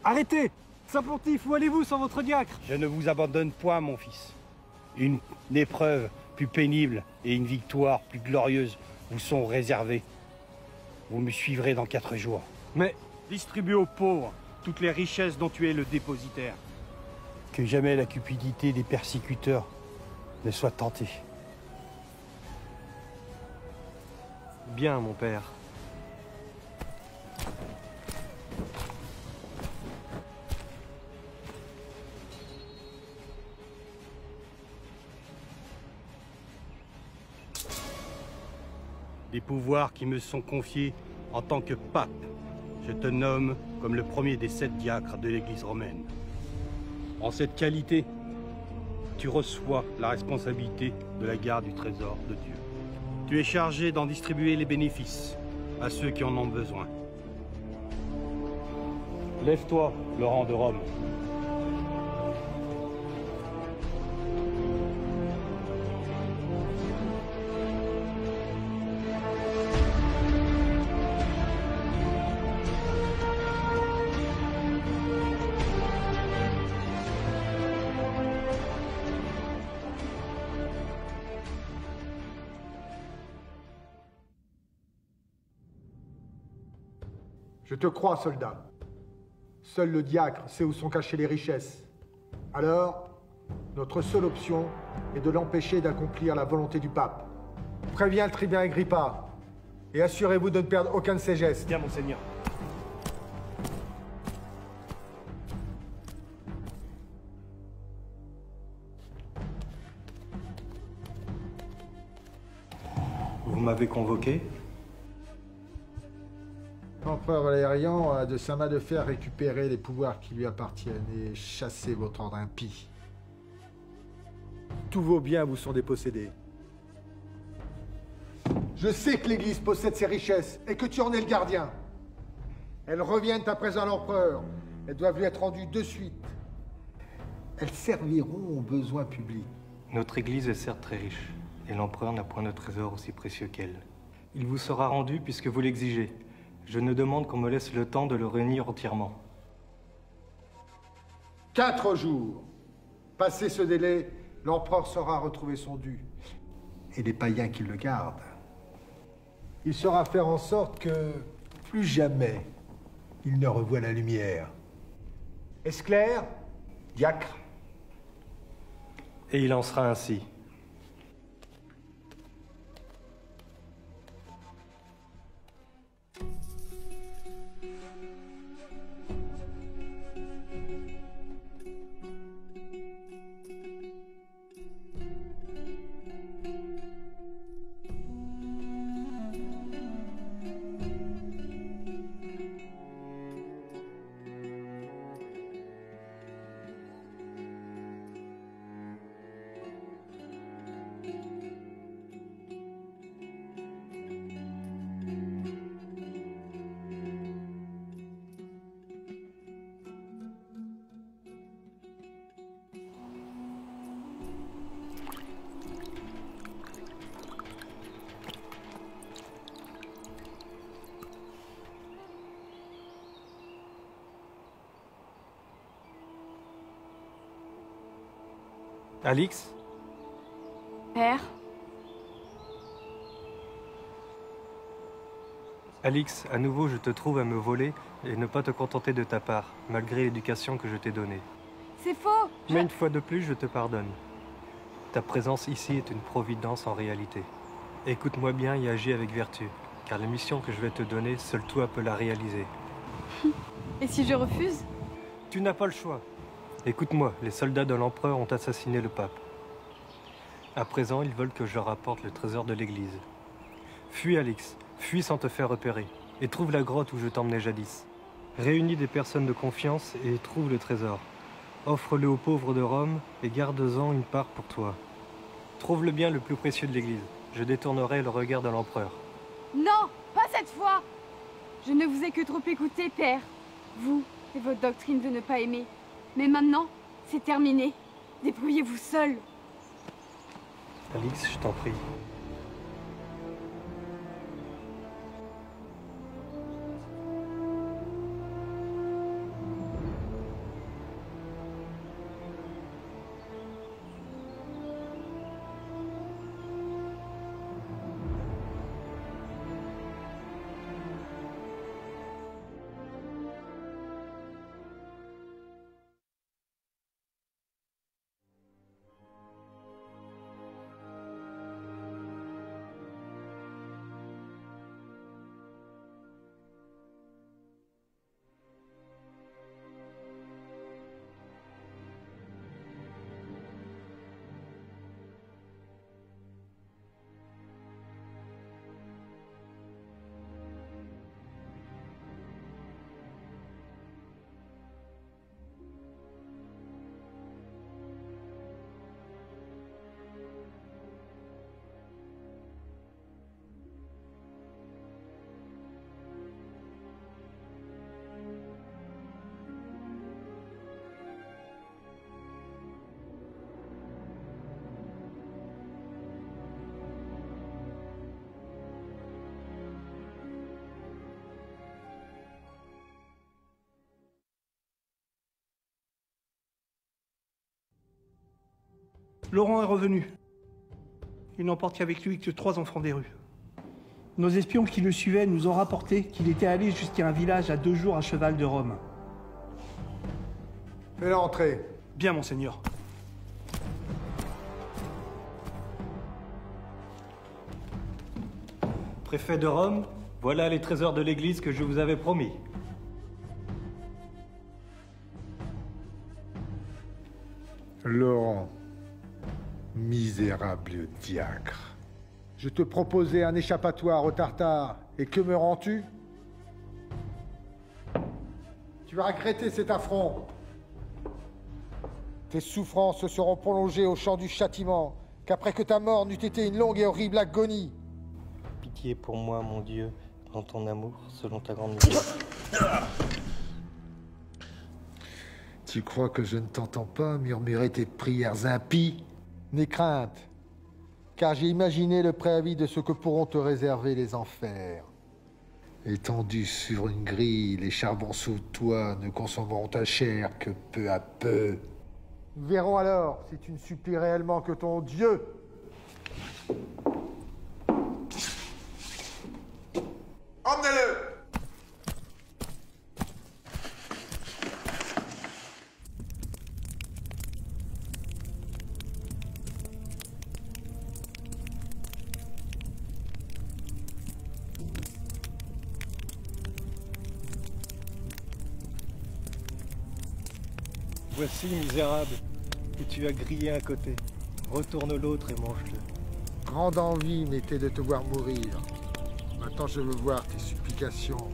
Arrêtez! Saint-Pontife, où allez-vous sans votre diacre? Je ne vous abandonne point, mon fils. Une épreuve plus pénible et une victoire plus glorieuse vous sont réservées. Vous me suivrez dans 4 jours. Mais Distribue aux pauvres toutes les richesses dont tu es le dépositaire. Que jamais la cupidité des persécuteurs ne soit tentée. bien, mon père. Des pouvoirs qui me sont confiés en tant que pape. Je te nomme comme le premier des 7 diacres de l'Église romaine. En cette qualité, tu reçois la responsabilité de la garde du trésor de Dieu. Tu es chargé d'en distribuer les bénéfices à ceux qui en ont besoin. Lève-toi, Laurent de Rome. Je te crois, soldat. Seul le diacre sait où sont cachées les richesses. Alors, notre seule option est de l'empêcher d'accomplir la volonté du pape. Préviens le tribun Agrippa et assurez-vous de ne perdre aucun de ses gestes. Bien, monseigneur. Vous m'avez convoqué? L'empereur Valérian a de sa main de fer récupéré les pouvoirs qui lui appartiennent et chassé votre ordre impie. Tous vos biens vous sont dépossédés. Je sais que l'Église possède ses richesses et que tu en es le gardien. Elles reviennent à présent à l'empereur. Elles doivent lui être rendues de suite. Elles serviront aux besoins publics. Notre église est certes très riche, et l'empereur n'a point de trésor aussi précieux qu'elle. Il vous sera rendu puisque vous l'exigez. Je ne demande qu'on me laisse le temps de le réunir entièrement. 4 jours. Passé ce délai, l'empereur saura retrouver son dû. Et les païens qui le gardent. Il saura faire en sorte que, plus jamais, il ne revoit la lumière. Est-ce clair, diacre? Et il en sera ainsi. Alix? Père? Alix, à nouveau je te trouve à me voler et ne pas te contenter de ta part, malgré l'éducation que je t'ai donnée. C'est faux! Mais une fois de plus, je te pardonne. Ta présence ici est une providence en réalité. Écoute-moi bien et agis avec vertu, car la mission que je vais te donner, seul toi peux la réaliser. Et si je refuse? Tu n'as pas le choix. Écoute-moi, les soldats de l'empereur ont assassiné le pape. À présent, ils veulent que je leur apporte le trésor de l'église. Fuis, Alix, fuis sans te faire repérer, et trouve la grotte où je t'emmenais jadis. Réunis des personnes de confiance et trouve le trésor. Offre-le aux pauvres de Rome et garde-en une part pour toi. Trouve le bien le plus précieux de l'église. Je détournerai le regard de l'empereur. Non, pas cette fois! Je ne vous ai que trop écouté, père. Vous et votre doctrine de ne pas aimer. Mais maintenant, c'est terminé. Débrouillez-vous seul. Alix, je t'en prie. Laurent est revenu. Il n'emporte qu'avec lui que 3 enfants des rues. Nos espions qui le suivaient nous ont rapporté qu'il était allé jusqu'à un village à 2 jours à cheval de Rome. Fais-le entrer. Bien, monseigneur. Préfet de Rome, voilà les trésors de l'église que je vous avais promis. Laurent, misérable diacre. Je te proposais un échappatoire au Tartare, et que me rends-tu? Tu vas regretter cet affront. Tes souffrances seront prolongées au champ du châtiment, qu'après que ta mort n'eût été une longue et horrible agonie. Pitié pour moi, mon Dieu, dans ton amour, selon ta grande miséricorde. Tu crois que je ne t'entends pas murmurer tes prières impies? N'aie crainte, car j'ai imaginé le préavis de ce que pourront te réserver les enfers. Étendus sur une grille, les charbons sous toi ne consommeront ta chair que peu à peu. Nous verrons alors si tu ne supplies réellement que ton Dieu. Emmenez-le! Voici, misérable, que tu as grillé un côté. Retourne l'autre et mange-le. Grande envie m'était de te voir mourir. Maintenant je veux voir tes supplications.